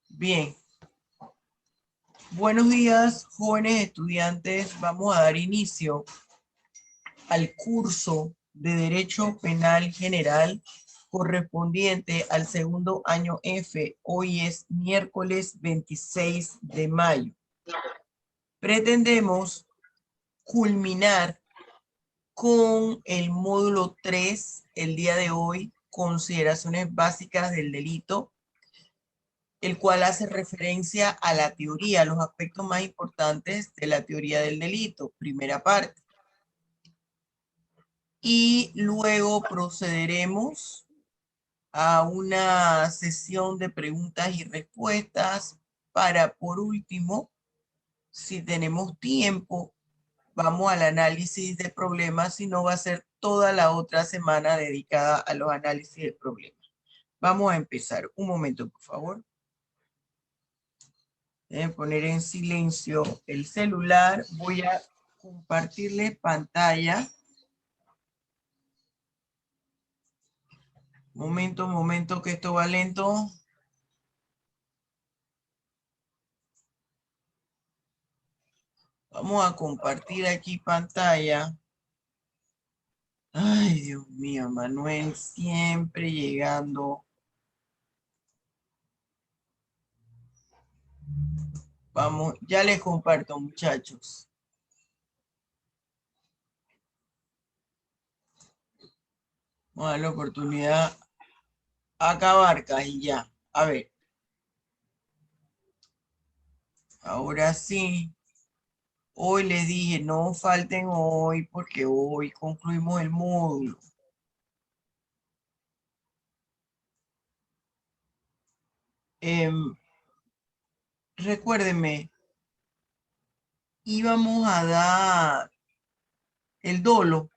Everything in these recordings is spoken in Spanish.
Bien, buenos días, jóvenes estudiantes. Vamos a dar inicio al curso de Derecho Penal General correspondiente al segundo año F. Hoy es miércoles 26 de mayo. Pretendemos culminar con el módulo 3 el día de hoy, consideraciones básicas del delito, el cual hace referencia a la teoría, los aspectos más importantes de la teoría del delito, primera parte. Y luego procederemos a una sesión de preguntas y respuestas para, por último, si tenemos tiempo, vamos al análisis de problemas, si no va a ser toda la otra semana dedicada a los análisis de problemas. Vamos a empezar. Un momento, por favor. Deben poner en silencio el celular. Voy a compartirle pantalla. Momento, que esto va lento. Vamos a compartir aquí pantalla. Ay, Dios mío, Manuel siempre llegando. Vamos, ya les comparto, muchachos. Vamos a dar la oportunidad a acabar, y ya. A ver. Ahora sí. Hoy les dije, no falten hoy porque hoy concluimos el módulo. Recuérdenme, íbamos a dar el dolo,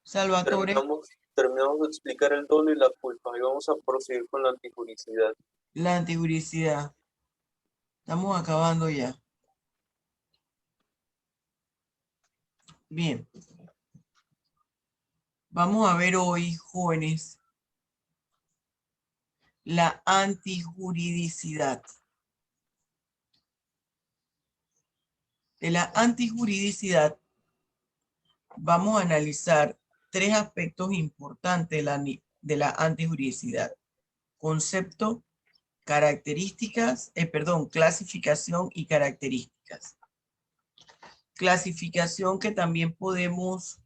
Salvatore, Terminamos de explicar el dolo y la culpa y vamos a proseguir con la antijuricidad. la antijuricidad. Estamos acabando ya. Bien. Vamos a ver hoy, jóvenes, la antijuridicidad. De la antijuridicidad vamos a analizar tres aspectos importantes de la antijuridicidad. Concepto, características, clasificación y características. Clasificación que también podemos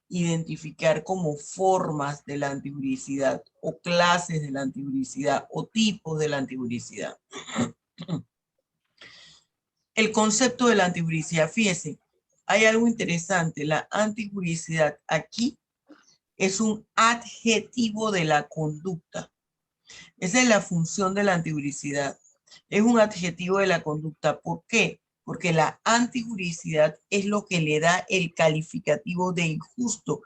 identificar como formas de la antijuridicidad o clases de la antijuridicidad o tipos de la antijuridicidad. El concepto de la antijuridicidad, fíjese, hay algo interesante. La antijuridicidad aquí es un adjetivo de la conducta. Esa es la función de la antijuridicidad. Es un adjetivo de la conducta. ¿Por qué? Porque la antijuridicidad es lo que le da el calificativo de injusto,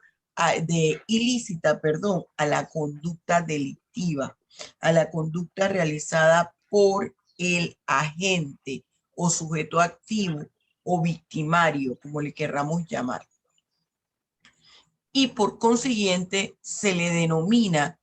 de ilícita, perdón, a la conducta delictiva, a la conducta realizada por el agente o sujeto activo o victimario, como le querramos llamar. Y por consiguiente se le denomina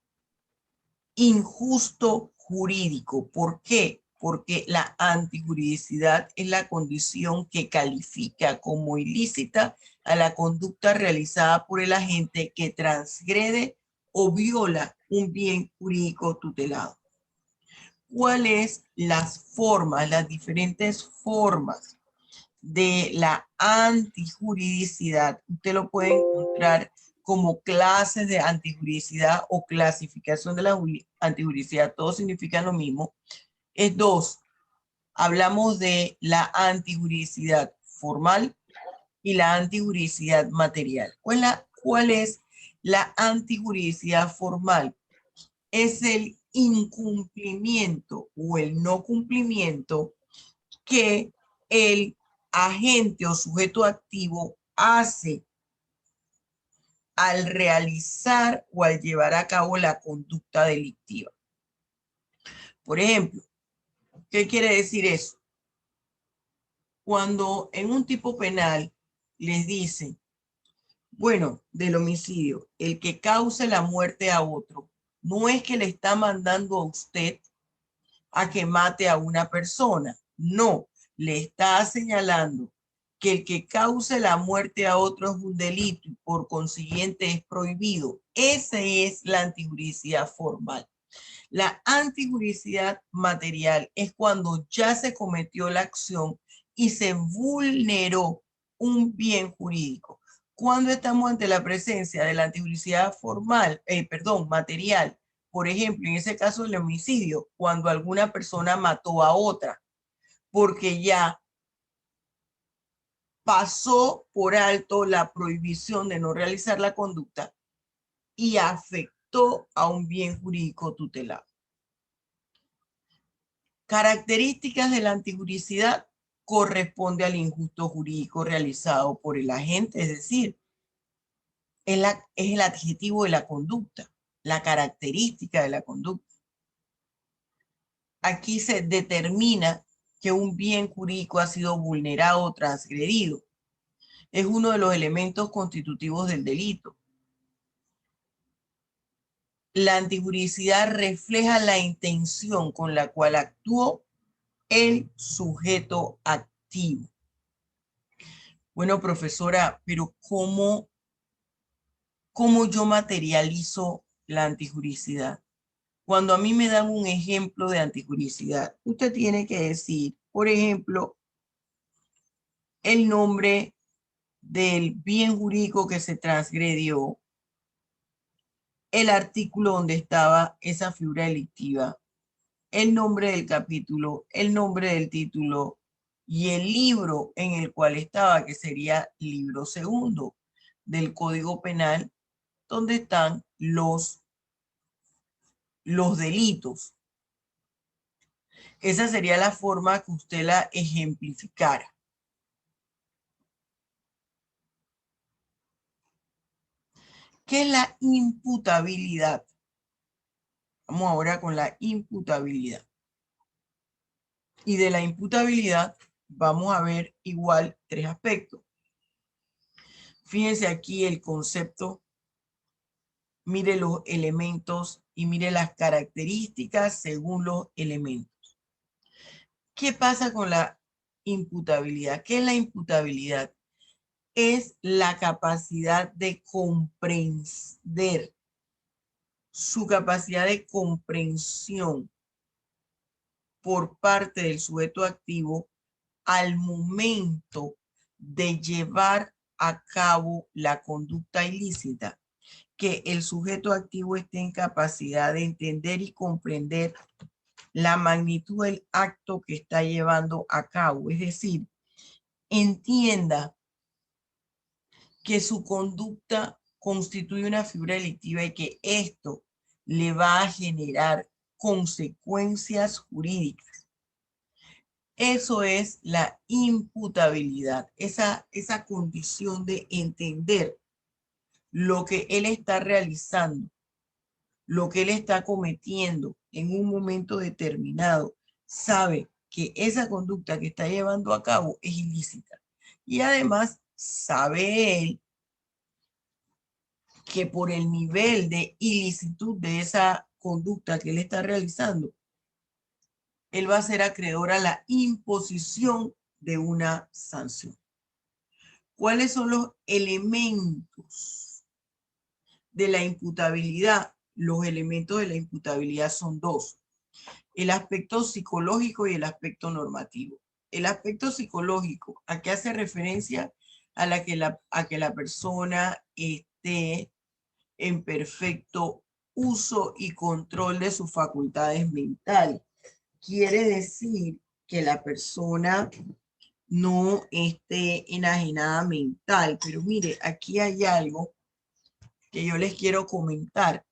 injusto jurídico. ¿Por qué? Porque la antijuridicidad es la condición que califica como ilícita a la conducta realizada por el agente que transgrede o viola un bien jurídico tutelado. ¿Cuáles las formas, las diferentes formas de la antijuridicidad? Usted lo puede encontrar como clases de antijuridicidad o clasificación de la antijuridicidad, todo significa lo mismo. Es dos, hablamos de la antijuridicidad formal y la antijuridicidad material. ¿Cuál es la antijuridicidad formal? Es el incumplimiento o el no cumplimiento que el agente o sujeto activo hace al realizar o al llevar a cabo la conducta delictiva. Por ejemplo, ¿qué quiere decir eso? Cuando en un tipo penal les dicen, bueno, del homicidio, el que cause la muerte a otro, no es que le está mandando a usted a que mate a una persona. No, le está señalando que el que cause la muerte a otro es un delito y por consiguiente es prohibido. Esa es la antijuricidad formal. La antijuricidad material es cuando ya se cometió la acción y se vulneró un bien jurídico. Cuando estamos ante la presencia de la antijuricidad formal, material, por ejemplo, en ese caso del homicidio, cuando alguna persona mató a otra, porque ya pasó por alto la prohibición de no realizar la conducta y afectó a un bien jurídico tutelado. Características de la antijuricidad: corresponde al injusto jurídico realizado por el agente, es decir, es el adjetivo de la conducta, la característica de la conducta. Aquí se determina que un bien jurídico ha sido vulnerado o transgredido. Es uno de los elementos constitutivos del delito. La antijuricidad refleja la intención con la cual actuó el sujeto activo. Bueno, profesora, pero ¿cómo yo materializo la antijuricidad? Cuando a mí me dan un ejemplo de antijuricidad, usted tiene que decir, por ejemplo, el nombre del bien jurídico que se transgredió, el artículo donde estaba esa figura delictiva, el nombre del capítulo, el nombre del título y el libro en el cual estaba, que sería libro segundo del Código Penal, donde están los delitos. Esa sería la forma que usted la ejemplificara. ¿Qué es la imputabilidad? Vamos ahora con la imputabilidad. Y de la imputabilidad vamos a ver igual tres aspectos. Fíjense aquí el concepto, mire los elementos y mire las características según los elementos. ¿Qué pasa con la imputabilidad? ¿Qué es la imputabilidad? Es la capacidad de comprender, su capacidad de comprensión por parte del sujeto activo al momento de llevar a cabo la conducta ilícita, que el sujeto activo esté en capacidad de entender y comprender la magnitud del acto que está llevando a cabo, es decir, entienda que su conducta constituye una figura delictiva y que esto le va a generar consecuencias jurídicas. Eso es la imputabilidad, esa condición de entender lo que él está realizando, lo que él está cometiendo en un momento determinado, sabe que esa conducta que está llevando a cabo es ilícita. Y además sabe él que por el nivel de ilicitud de esa conducta que él está realizando, él va a ser acreedor a la imposición de una sanción. ¿Cuáles son los elementos de la imputabilidad? Los elementos de la imputabilidad son dos: el aspecto psicológico y el aspecto normativo. El aspecto psicológico, ¿a qué hace referencia? A que la persona esté en perfecto uso y control de sus facultades mentales. Quiere decir que la persona no esté enajenada mental. Pero mire, aquí hay algo que yo les quiero comentar.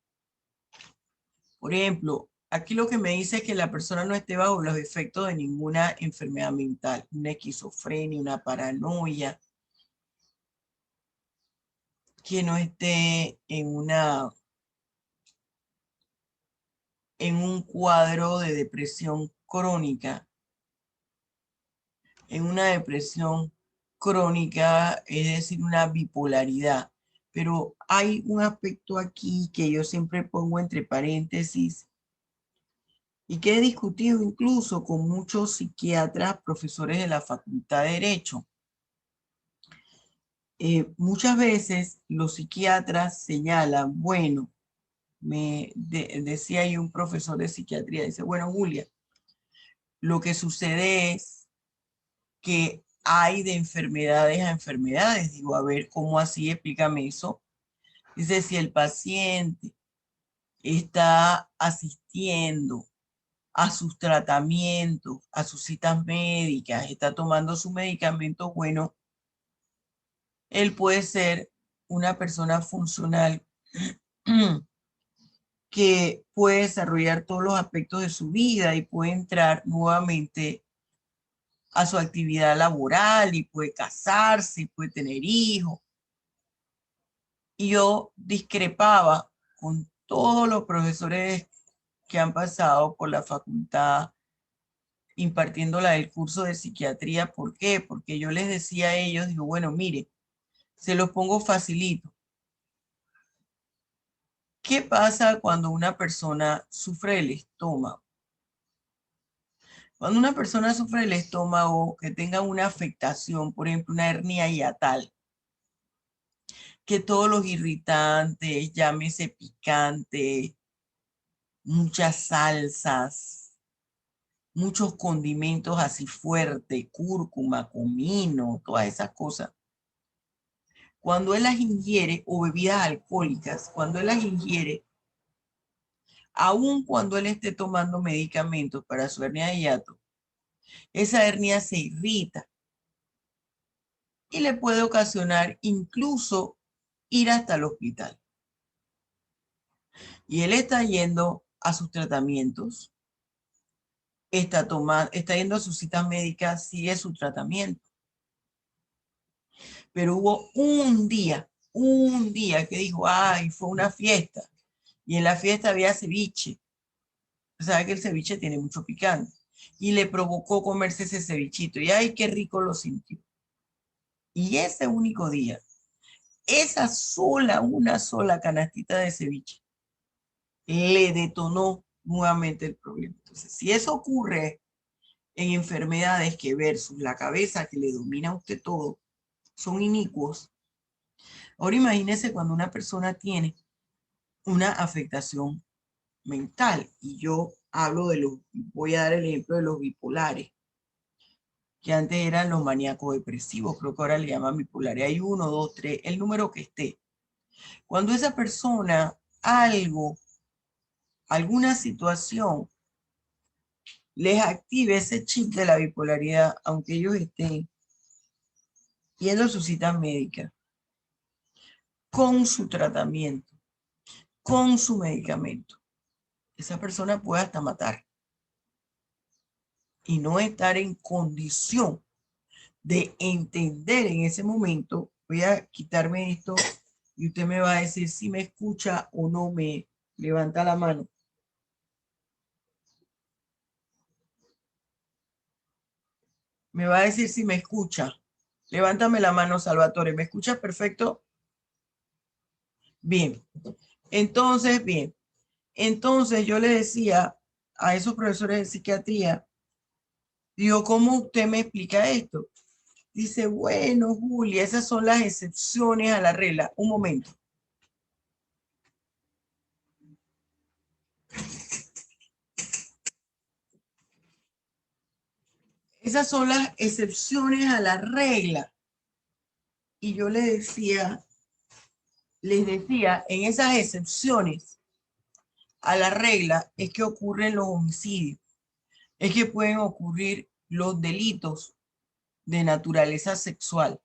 Por ejemplo, aquí lo que me dice es que la persona no esté bajo los efectos de ninguna enfermedad mental, una esquizofrenia, una paranoia, que no esté en un cuadro de depresión crónica, en una depresión crónica, es decir, una bipolaridad. Pero hay un aspecto aquí que yo siempre pongo entre paréntesis, y que he discutido incluso con muchos psiquiatras, profesores de la Facultad de Derecho. Muchas veces los psiquiatras señalan, bueno, decía ahí un profesor de psiquiatría, dice, bueno, Julia, lo que sucede es que hay de enfermedades a enfermedades. Digo, a ver, ¿cómo así? Explícame eso. Dice, si el paciente está asistiendo a sus tratamientos, a sus citas médicas, está tomando su medicamento, bueno, él puede ser una persona funcional que puede desarrollar todos los aspectos de su vida y puede entrar nuevamente a su actividad laboral y puede casarse y puede tener hijos. Y yo discrepaba con todos los profesores que han pasado por la facultad impartiéndola del curso de psiquiatría. ¿Por qué? Porque yo les decía a ellos, digo, bueno, mire, se los pongo facilito. ¿Qué pasa cuando una persona sufre del estómago? Cuando una persona sufre del estómago, que tenga una afectación, por ejemplo, una hernia hiatal, que todos los irritantes, llámese picante, muchas salsas, muchos condimentos así fuertes, cúrcuma, comino, todas esas cosas. Cuando él las ingiere, o bebidas alcohólicas, cuando él las ingiere, aun cuando él esté tomando medicamentos para su hernia de hiato, esa hernia se irrita y le puede ocasionar incluso ir hasta el hospital. Y él está yendo a sus tratamientos, está yendo a sus citas médicas, sigue su tratamiento. Pero hubo un día que dijo, ay, fue una fiesta. Y en la fiesta había ceviche. Sabe que el ceviche tiene mucho picante. Y le provocó comerse ese cevichito. Y ay, qué rico lo sintió. Y ese único día, una sola canastita de ceviche, le detonó nuevamente el problema. Entonces, si eso ocurre en enfermedades que versus la cabeza que le domina a usted todo, son inicuos. Ahora imagínese cuando una persona tiene una afectación mental, y yo hablo voy a dar el ejemplo de los bipolares, que antes eran los maníacos depresivos, creo que ahora le llaman bipolares. Hay 1, 2, 3, el número que esté. Cuando esa persona, alguna situación, les active ese chip de la bipolaridad, aunque ellos estén yendo a su cita médica, con su tratamiento, con su medicamento, esa persona puede hasta matar y no estar en condición de entender en ese momento. Voy a quitarme esto y usted me va a decir si me escucha o no. Me levanta la mano. Me va a decir si me escucha. Levántame la mano, Salvatore. ¿Me escuchas perfecto? Bien. Bien. Entonces yo le decía a esos profesores de psiquiatría, digo, ¿cómo usted me explica esto? Dice, bueno, Julia, esas son las excepciones a la regla. Un momento. Esas son las excepciones a la regla. Y yo les decía, en esas excepciones a la regla es que ocurren los homicidios, es que pueden ocurrir los delitos de naturaleza sexual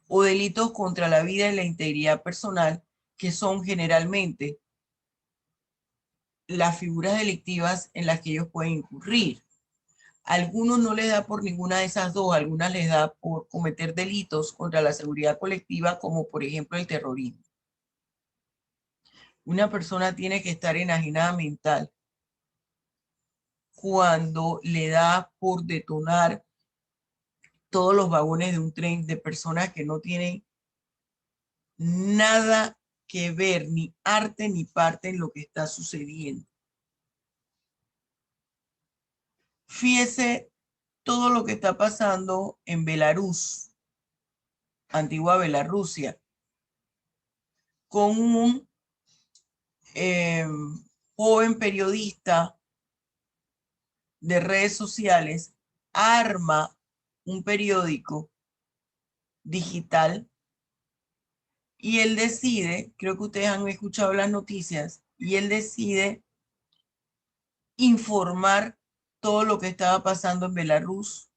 o delitos contra la vida y la integridad personal, que son generalmente las figuras delictivas en las que ellos pueden incurrir. A algunos no les da por ninguna de esas dos, a algunas les da por cometer delitos contra la seguridad colectiva, como por ejemplo el terrorismo. Una persona tiene que estar enajenada mental cuando le da por detonar todos los vagones de un tren de personas que no tienen nada que ver, ni arte ni parte en lo que está sucediendo. Fíjese todo lo que está pasando en Belarus, antigua Bielorrusia, con un joven periodista de redes sociales, arma un periódico digital y él decide, creo que ustedes han escuchado las noticias, y él decide informar todo lo que estaba pasando en Belarus,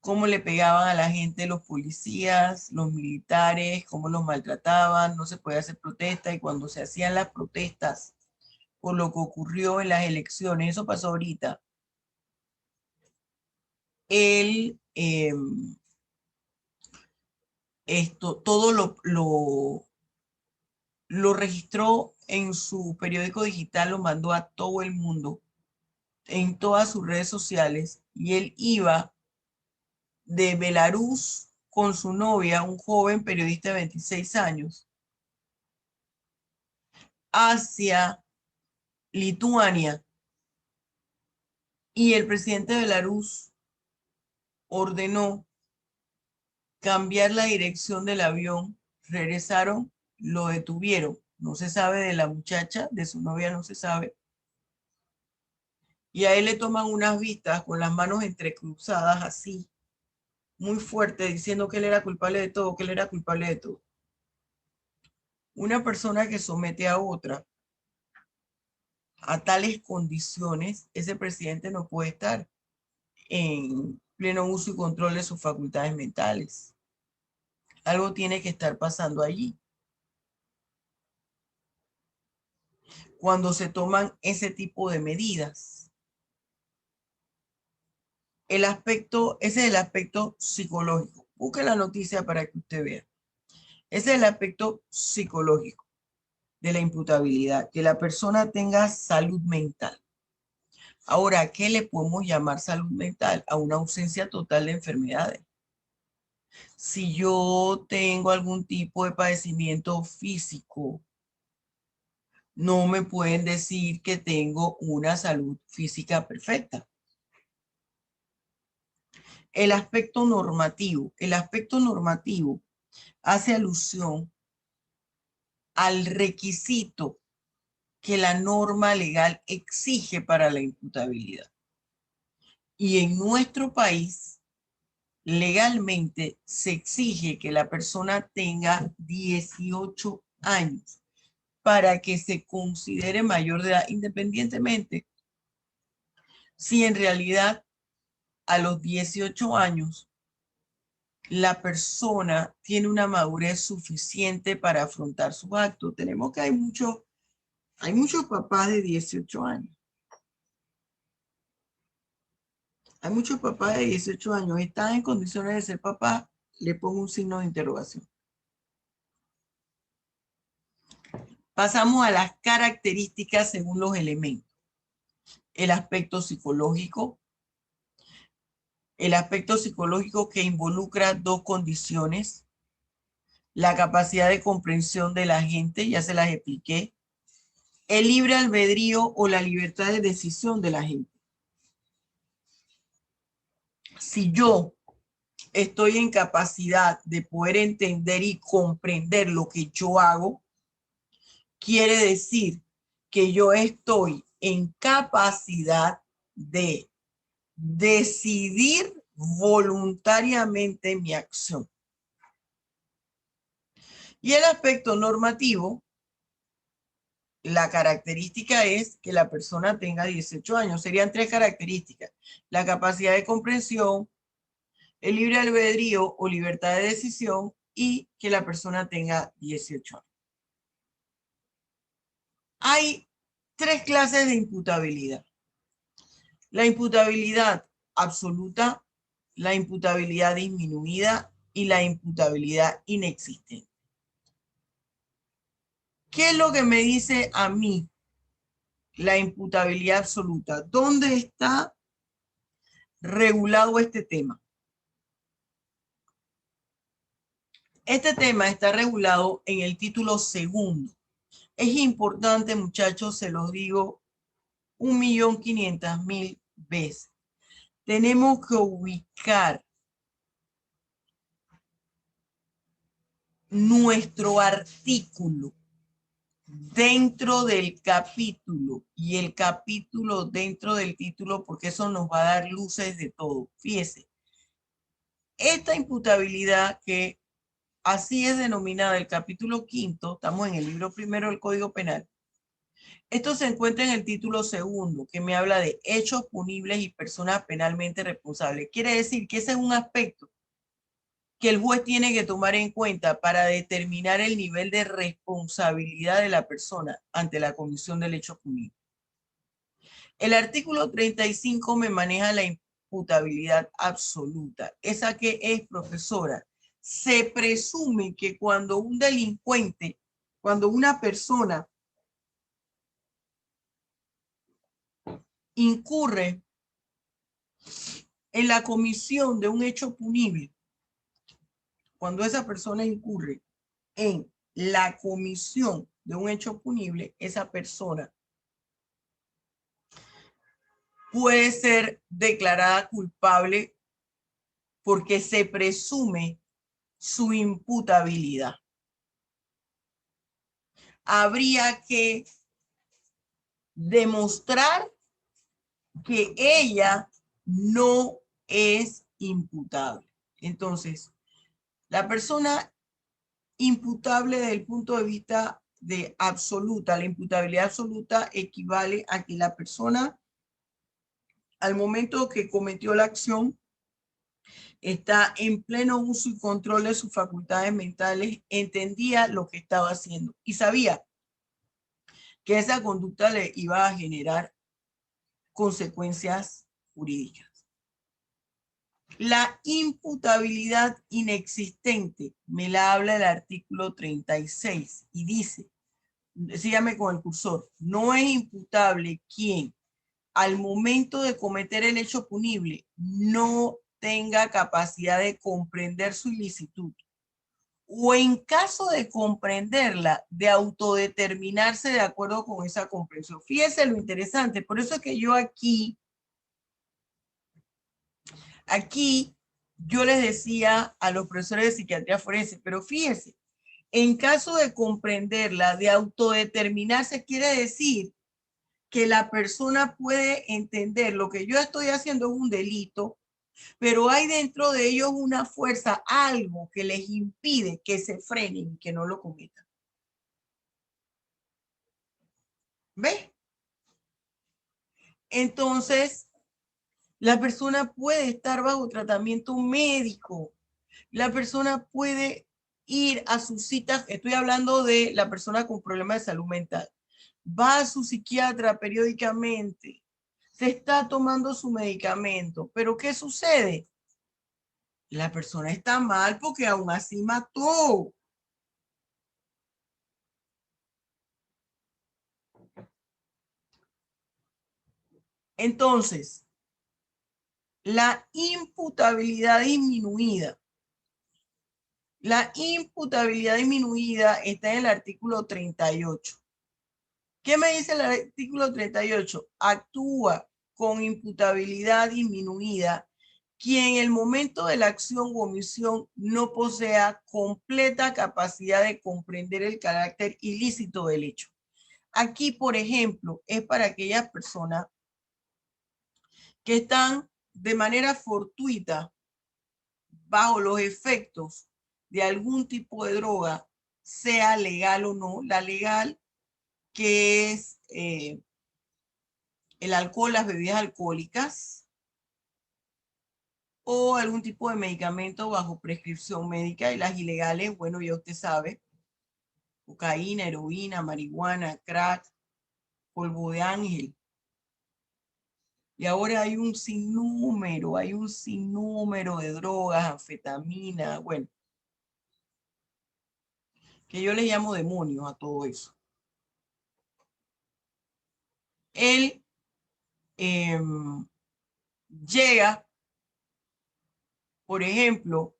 cómo le pegaban a la gente los policías, los militares, cómo los maltrataban, no se puede hacer protesta, y cuando se hacían las protestas por lo que ocurrió en las elecciones, eso pasó ahorita, él todo lo registró en su periódico digital, lo mandó a todo el mundo, en todas sus redes sociales, y él iba de Belarus con su novia, un joven periodista de 26 años, hacia Lituania, y el presidente de Belarus ordenó cambiar la dirección del avión. Regresaron, lo detuvieron. No se sabe de la muchacha, de su novia no se sabe. Y a él le toman unas vistas con las manos entrecruzadas así, muy fuerte, diciendo que él era culpable de todo, que él era culpable de todo. Una persona que somete a otra a tales condiciones, ese presidente no puede estar en pleno uso y control de sus facultades mentales. Algo tiene que estar pasando allí cuando se toman ese tipo de medidas. Ese es el aspecto psicológico. Busque la noticia para que usted vea. Ese es el aspecto psicológico de la imputabilidad, que la persona tenga salud mental. Ahora, ¿qué le podemos llamar salud mental? A una ausencia total de enfermedades. Si yo tengo algún tipo de padecimiento físico, no me pueden decir que tengo una salud física perfecta. El aspecto normativo hace alusión al requisito que la norma legal exige para la imputabilidad. Y en nuestro país, legalmente se exige que la persona tenga 18 años para que se considere mayor de edad, independientemente si en realidad a los 18 años la persona tiene una madurez suficiente para afrontar sus actos. Tenemos que hay muchos papás de 18 años. Hay muchos papás de 18 años. ¿Están en condiciones de ser papás? Le pongo un signo de interrogación. Pasamos a las características según los elementos. El aspecto psicológico. El aspecto psicológico que involucra dos condiciones. La capacidad de comprensión de la gente, ya se las expliqué. El libre albedrío o la libertad de decisión de la gente. Si yo estoy en capacidad de poder entender y comprender lo que yo hago, quiere decir que yo estoy en capacidad de decidir voluntariamente mi acción. Y el aspecto normativo, la característica es que la persona tenga 18 años. Serían tres características: la capacidad de comprensión, el libre albedrío o libertad de decisión, y que la persona tenga 18 años. Hay tres clases de imputabilidad: la imputabilidad absoluta, la imputabilidad disminuida y la imputabilidad inexistente. ¿Qué es lo que me dice a mí la imputabilidad absoluta? ¿Dónde está regulado este tema? Este tema está regulado en el título segundo. Es importante, muchachos, se los digo 1.500.000 veces. Tenemos que ubicar nuestro artículo dentro del capítulo y el capítulo dentro del título, porque eso nos va a dar luces de todo. Fíjese, esta imputabilidad, que así es denominada el capítulo 5, estamos en el libro primero del Código Penal. Esto se encuentra en el título 2, que me habla de hechos punibles y personas penalmente responsables. Quiere decir que ese es un aspecto que el juez tiene que tomar en cuenta para determinar el nivel de responsabilidad de la persona ante la comisión del hecho punible. El artículo 35 me maneja la imputabilidad absoluta. ¿Esa que es, profesora? Se presume que cuando un delincuente, cuando una persona incurre en la comisión de un hecho punible, cuando esa persona incurre en la comisión de un hecho punible, esa persona puede ser declarada culpable porque se presume su imputabilidad. Habría que demostrar que ella no es imputable. Entonces, la persona imputable desde el punto de vista de absoluta, la imputabilidad absoluta equivale a que la persona al momento que cometió la acción está en pleno uso y control de sus facultades mentales, entendía lo que estaba haciendo y sabía que esa conducta le iba a generar consecuencias jurídicas. La imputabilidad inexistente me la habla el artículo 36 y dice, sígame con el cursor, no es imputable quien al momento de cometer el hecho punible no tenga capacidad de comprender su ilicitud o en caso de comprenderla, de autodeterminarse de acuerdo con esa comprensión. Fíjese lo interesante, por eso es que yo aquí yo les decía a los profesores de psiquiatría forense, pero fíjese, en caso de comprenderla, de autodeterminarse, quiere decir que la persona puede entender lo que yo estoy haciendo es un delito, pero hay dentro de ellos una fuerza, algo que les impide que se frenen y que no lo cometan. ¿Ves? Entonces, la persona puede estar bajo tratamiento médico. La persona puede ir a sus citas. Estoy hablando de la persona con problemas de salud mental. Va a su psiquiatra periódicamente. Se está tomando su medicamento. Pero ¿qué sucede? La persona está mal porque aún así mató. Entonces, la imputabilidad disminuida. La imputabilidad disminuida está en el artículo 38. ¿Qué me dice el artículo 38? Actúa con imputabilidad disminuida quien en el momento de la acción o omisión no posea completa capacidad de comprender el carácter ilícito del hecho. Aquí, por ejemplo, es para aquellas personas que están de manera fortuita bajo los efectos de algún tipo de droga, sea legal o no. La legal, que es el alcohol, las bebidas alcohólicas, o algún tipo de medicamento bajo prescripción médica, y las ilegales, bueno, ya usted sabe, cocaína, heroína, marihuana, crack, polvo de ángel. Y ahora hay un sinnúmero de drogas, anfetamina, bueno, que yo les llamo demonios a todo eso. Él llega, por ejemplo,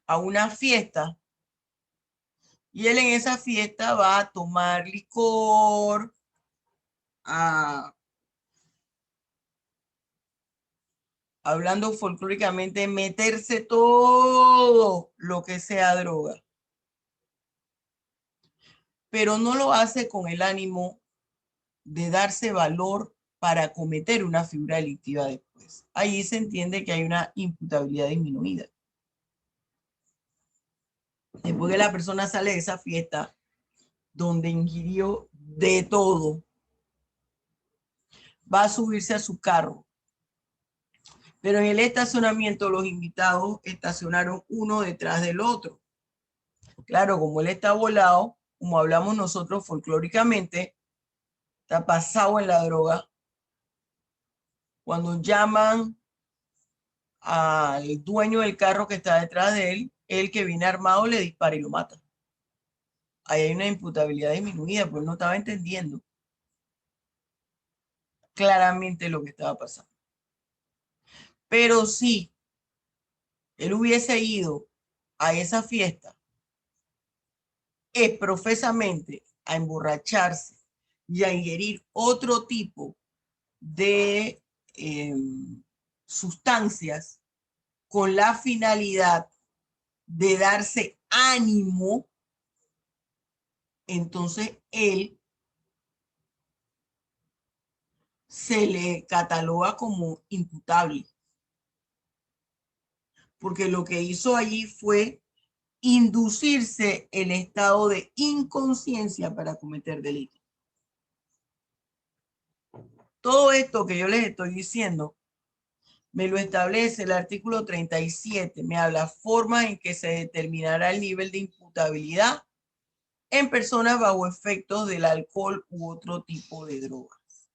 a una fiesta y él en esa fiesta va a tomar licor, a hablando folclóricamente, meterse todo lo que sea droga. Pero no lo hace con el ánimo de darse valor para cometer una figura delictiva después. Ahí se entiende que hay una imputabilidad disminuida. Después que la persona sale de esa fiesta donde ingirió de todo, va a subirse a su carro. Pero en el estacionamiento los invitados estacionaron uno detrás del otro. Claro, como él está volado, como hablamos nosotros folclóricamente, está pasado en la droga. Cuando llaman al dueño del carro que está detrás de él, el que viene armado le dispara y lo mata. Ahí hay una imputabilidad disminuida, pues no estaba entendiendo claramente lo que estaba pasando. Pero si él hubiese ido a esa fiesta profesamente a emborracharse y a ingerir otro tipo de sustancias con la finalidad de darse ánimo, entonces él se le cataloga como imputable. Porque lo que hizo allí fue inducirse el estado de inconsciencia para cometer delito. Todo esto que yo les estoy diciendo me lo establece el artículo 37. Me habla formas en que se determinará el nivel de imputabilidad en personas bajo efectos del alcohol u otro tipo de drogas.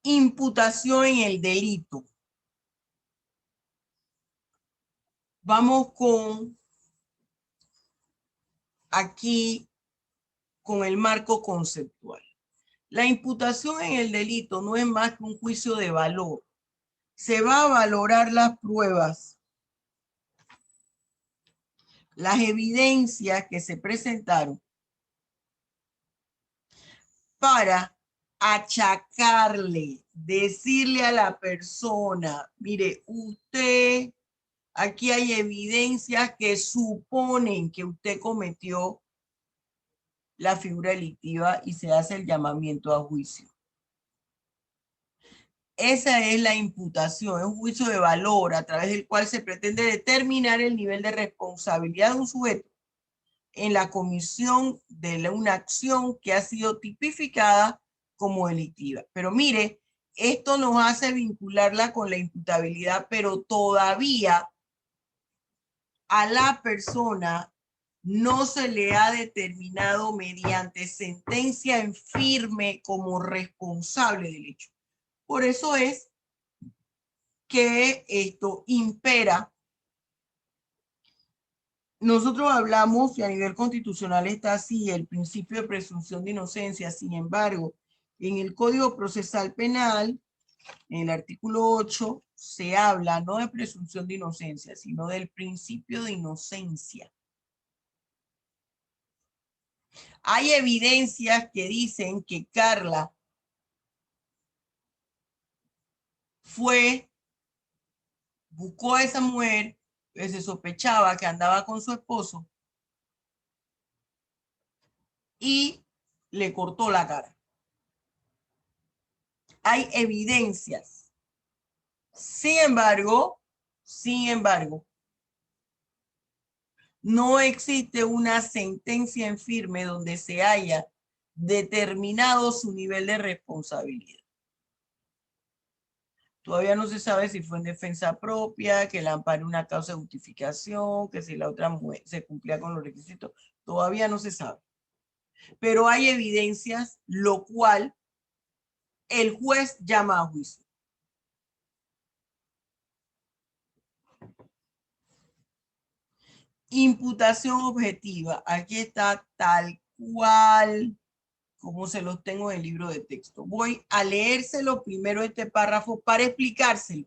Imputación en el delito. Vamos con aquí con el marco conceptual. La imputación en el delito no es más que un juicio de valor. Se va a valorar las pruebas, las evidencias que se presentaron para achacarle, decirle a la persona, mire, usted, aquí hay evidencias que suponen que usted cometió la figura delictiva y se hace el llamamiento a juicio. Esa es la imputación, es un juicio de valor a través del cual se pretende determinar el nivel de responsabilidad de un sujeto en la comisión de una acción que ha sido tipificada como delictiva. Pero mire, esto nos hace vincularla con la imputabilidad, pero todavía a la persona no se le ha determinado mediante sentencia en firme como responsable del hecho. Por eso es que esto impera. Nosotros hablamos, y a nivel constitucional está así, el principio de presunción de inocencia. Sin embargo, en el Código Procesal Penal, en el artículo 8, se habla no de presunción de inocencia, sino del principio de inocencia. Hay evidencias que dicen que Carla buscó a esa mujer que se sospechaba que andaba con su esposo y le cortó la cara. Hay evidencias. Sin embargo, no existe una sentencia en firme donde se haya determinado su nivel de responsabilidad. Todavía no se sabe si fue en defensa propia, que la amparó una causa de justificación, que si la otra mujer se cumplía con los requisitos. Todavía no se sabe. Pero hay evidencias, lo cual el juez llama a juicio. Imputación objetiva. Aquí está tal cual como se los tengo en el libro de texto. Voy a leérselo primero este párrafo para explicárselo.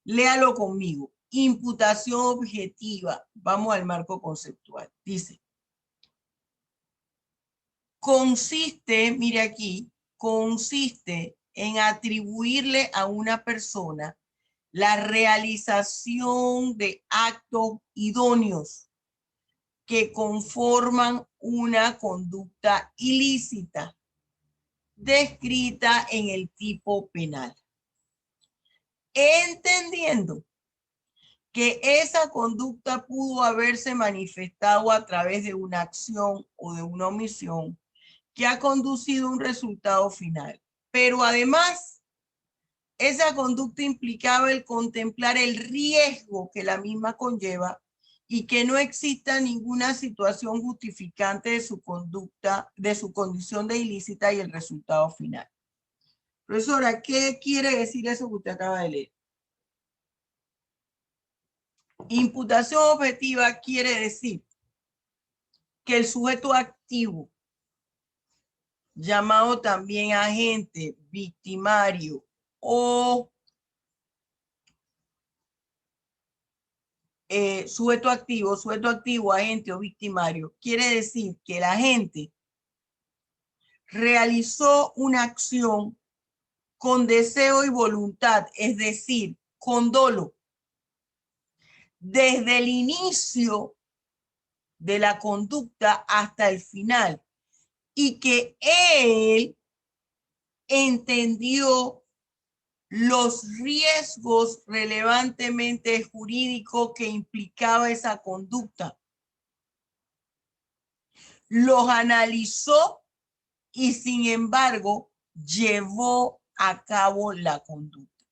Léalo conmigo. Imputación objetiva. Vamos al marco conceptual. Dice, consiste, mire aquí, consiste en atribuirle a una persona la realización de actos idóneos que conforman una conducta ilícita descrita en el tipo penal. Entendiendo que esa conducta pudo haberse manifestado a través de una acción o de una omisión que ha conducido a un resultado final. Pero además, esa conducta implicaba el contemplar el riesgo que la misma conlleva y que no exista ninguna situación justificante de su conducta, de su condición de ilícita y el resultado final. Profesora, ¿qué quiere decir eso que usted acaba de leer? Imputación objetiva quiere decir que el sujeto activo, llamado también agente, victimario o sujeto activo, agente o victimario, quiere decir que el agente realizó una acción con deseo y voluntad, es decir, con dolo, desde el inicio de la conducta hasta el final, y que él entendió los riesgos relevantemente jurídicos que implicaba esa conducta. Los analizó y sin embargo llevó a cabo la conducta.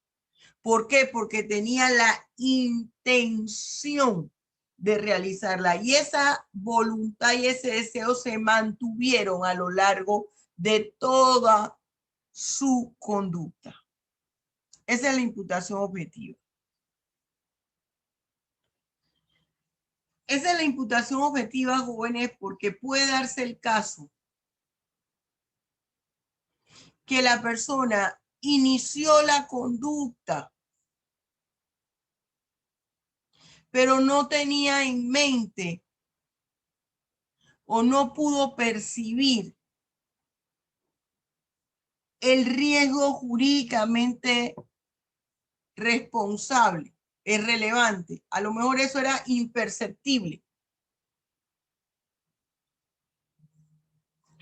¿Por qué? Porque tenía la intención de realizarla y esa voluntad y ese deseo se mantuvieron a lo largo de toda su conducta. Esa es la imputación objetiva. Esa es la imputación objetiva, jóvenes, porque puede darse el caso que la persona inició la conducta, pero no tenía en mente o no pudo percibir el riesgo jurídicamente responsable, es relevante. A lo mejor eso era imperceptible.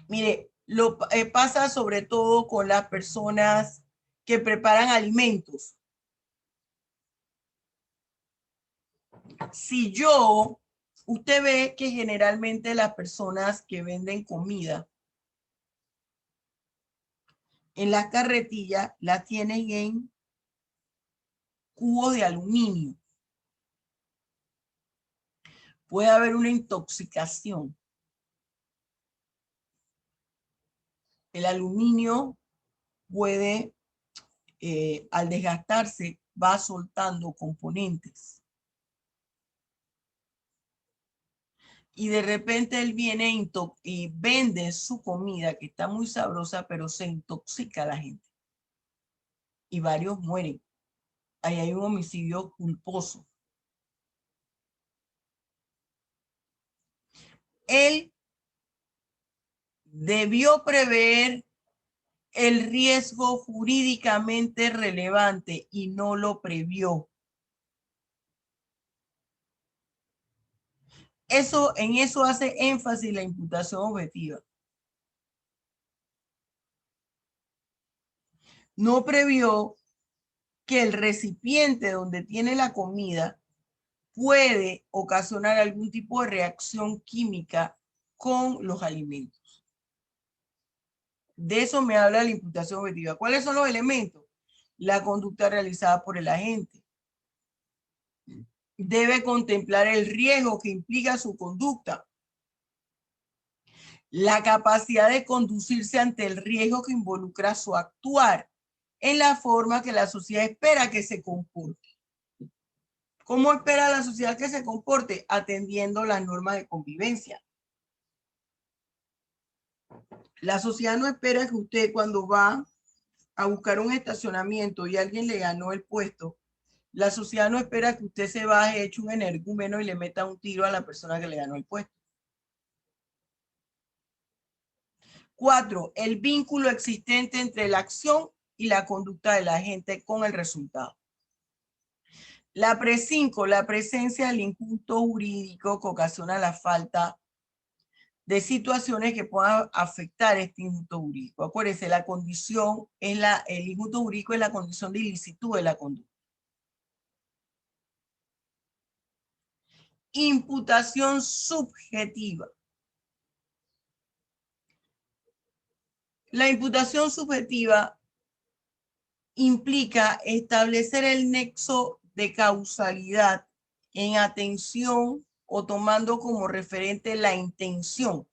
Mire, lo pasa sobre todo con las personas que preparan alimentos. Si usted ve que generalmente las personas que venden comida en las carretillas la tienen en cubos de aluminio. Puede haber una intoxicación. El aluminio puede, al desgastarse, va soltando componentes. Y de repente él viene y vende su comida que está muy sabrosa, pero se intoxica a la gente. Y varios mueren. Ahí hay un homicidio culposo. Él debió prever el riesgo jurídicamente relevante y no lo previó. En eso hace énfasis la imputación objetiva. No previó que el recipiente donde tiene la comida puede ocasionar algún tipo de reacción química con los alimentos. De eso me habla la imputación objetiva. ¿Cuáles son los elementos? La conducta realizada por el agente. Debe contemplar el riesgo que implica su conducta. La capacidad de conducirse ante el riesgo que involucra su actuar en la forma que la sociedad espera que se comporte. ¿Cómo espera la sociedad que se comporte? Atendiendo las normas de convivencia. La sociedad no espera que usted, cuando va a buscar un estacionamiento y alguien le ganó el puesto, la sociedad no espera que usted se baje hecho un energúmeno y le meta un tiro a la persona que le ganó el puesto. 4. El vínculo existente entre la acción y la conducta de la gente con el resultado. La pre-5, la presencia del injusto jurídico que ocasiona la falta de situaciones que puedan afectar este injusto jurídico. Acuérdense, la condición es el injusto jurídico es la condición de ilicitud de la conducta. Imputación subjetiva. La imputación subjetiva implica establecer el nexo de causalidad en atención o tomando como referente la intención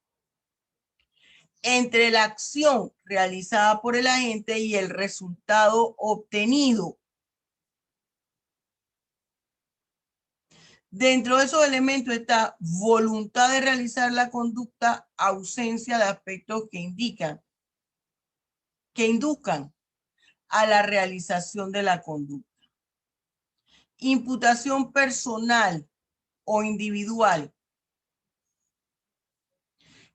entre la acción realizada por el agente y el resultado obtenido. Dentro de esos elementos está voluntad de realizar la conducta, ausencia de aspectos que induzcan a la realización de la conducta. Imputación personal o individual.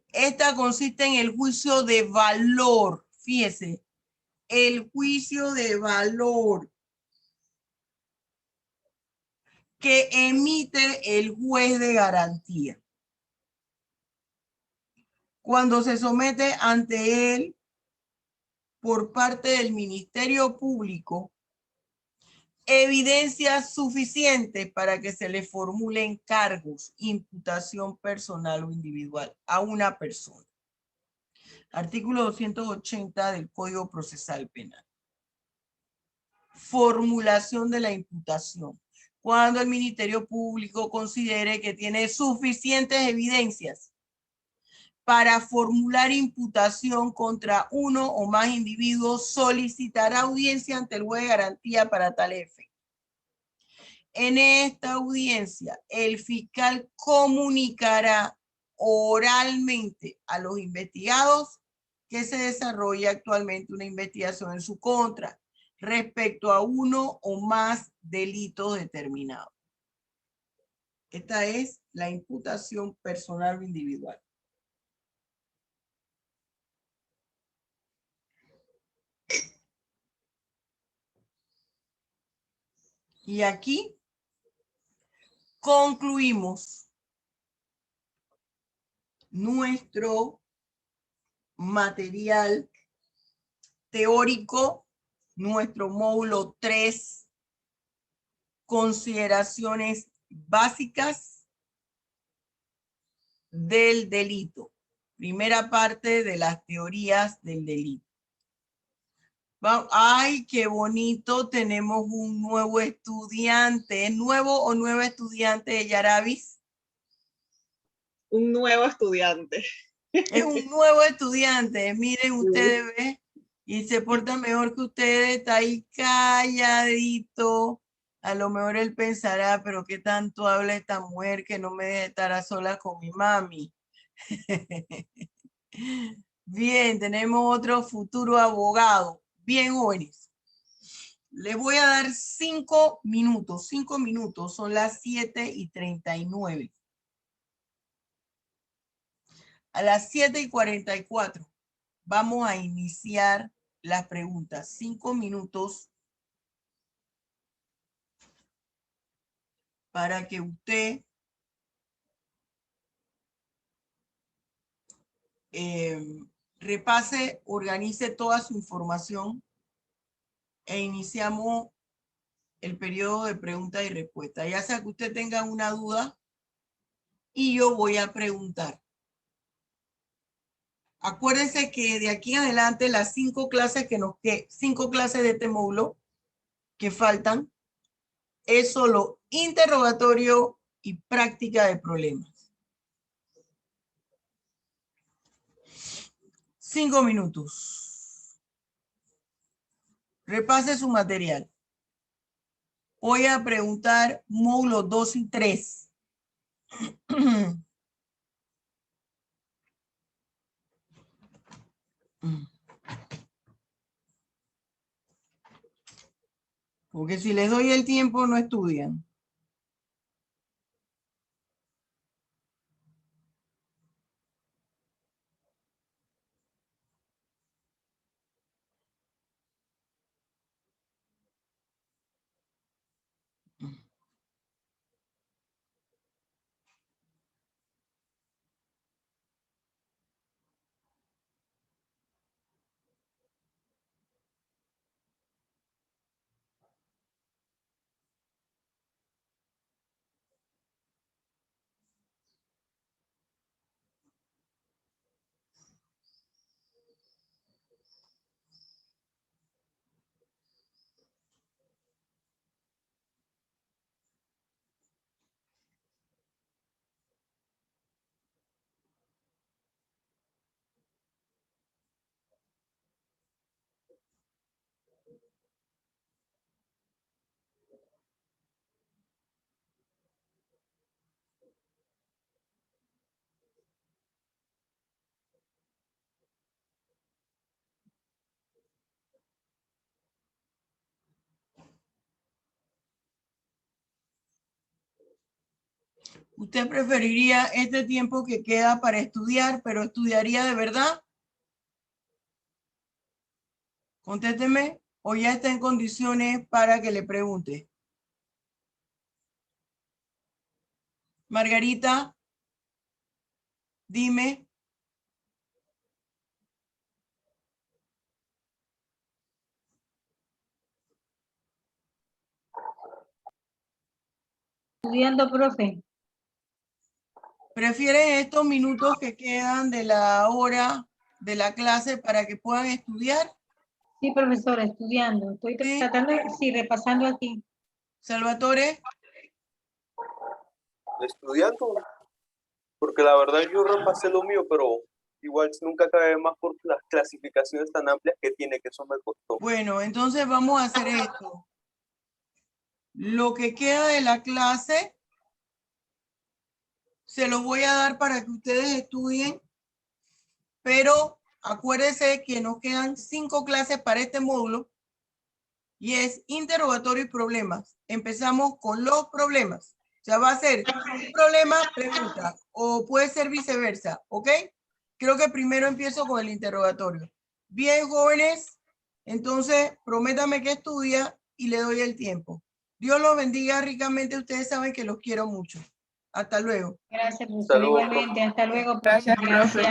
Esta consiste en el juicio de valor. Fíjese, el juicio de valor que emite el juez de garantía cuando se somete ante él por parte del Ministerio Público evidencias suficientes para que se le formulen cargos, imputación personal o individual a una persona. Artículo 280 del Código Procesal Penal. Formulación de la imputación. Cuando el Ministerio Público considere que tiene suficientes evidencias para formular imputación contra uno o más individuos, solicitará audiencia ante el juez de garantía para tal efecto. En esta audiencia, el fiscal comunicará oralmente a los investigados que se desarrolla actualmente una investigación en su contra respecto a uno o más delitos determinados. Esta es la imputación personal o individual. Y aquí concluimos nuestro material teórico, nuestro módulo 3, consideraciones básicas del delito. Primera parte de las teorías del delito. Ay, qué bonito, tenemos un nuevo estudiante. ¿Es nuevo o nueva estudiante de Yarabis? Un nuevo estudiante. Es un nuevo estudiante. Miren ustedes, ¿ven? Y se porta mejor que ustedes, está ahí calladito. A lo mejor él pensará, pero qué tanto habla esta mujer que no me deja estar a solas con mi mami. Bien, tenemos otro futuro abogado. Bien, jóvenes. Les voy a dar 5 minutos. 5 minutos, son las 7:39. A las 7:44 vamos a iniciar las preguntas. 5 minutos para que usted repase, organice toda su información e iniciamos el periodo de preguntas y respuestas. Ya sea que usted tenga una duda y yo voy a preguntar. Acuérdense que de aquí en adelante las 5 clases cinco clases de este módulo que faltan es solo interrogatorio y práctica de problemas. 5 minutos. Repase su material. Voy a preguntar módulos 2 y 3. Porque si les doy el tiempo, no estudian. ¿Usted preferiría este tiempo que queda para estudiar, pero estudiaría de verdad? Contésteme, o ya está en condiciones para que le pregunte. Margarita, dime. Estudiando, profe. ¿Prefieren estos minutos que quedan de la hora de la clase para que puedan estudiar? Sí, profesora, estudiando. Estoy Sí. tratando, sí, repasando aquí. Salvatore, Estudiando, porque la verdad yo repasé lo mío, pero igual nunca acabé más por las clasificaciones tan amplias que tiene, que eso me costó. bueno, entonces vamos a hacer esto. Lo que queda de la clase se lo voy a dar para que ustedes estudien, pero acuérdense que nos quedan 5 clases para este módulo y es interrogatorio y problemas. Empezamos con los problemas. O sea, va a ser un problema, pregunta, o puede ser viceversa, ¿ok? Creo que primero empiezo con el interrogatorio. Bien, jóvenes, entonces prométame que estudia y le doy el tiempo. Dios los bendiga ricamente. Ustedes saben que los quiero mucho. Hasta luego. Gracias, profesora. Saludos, profe. Igualmente. Hasta luego, profe. Gracias, profe. Gracias.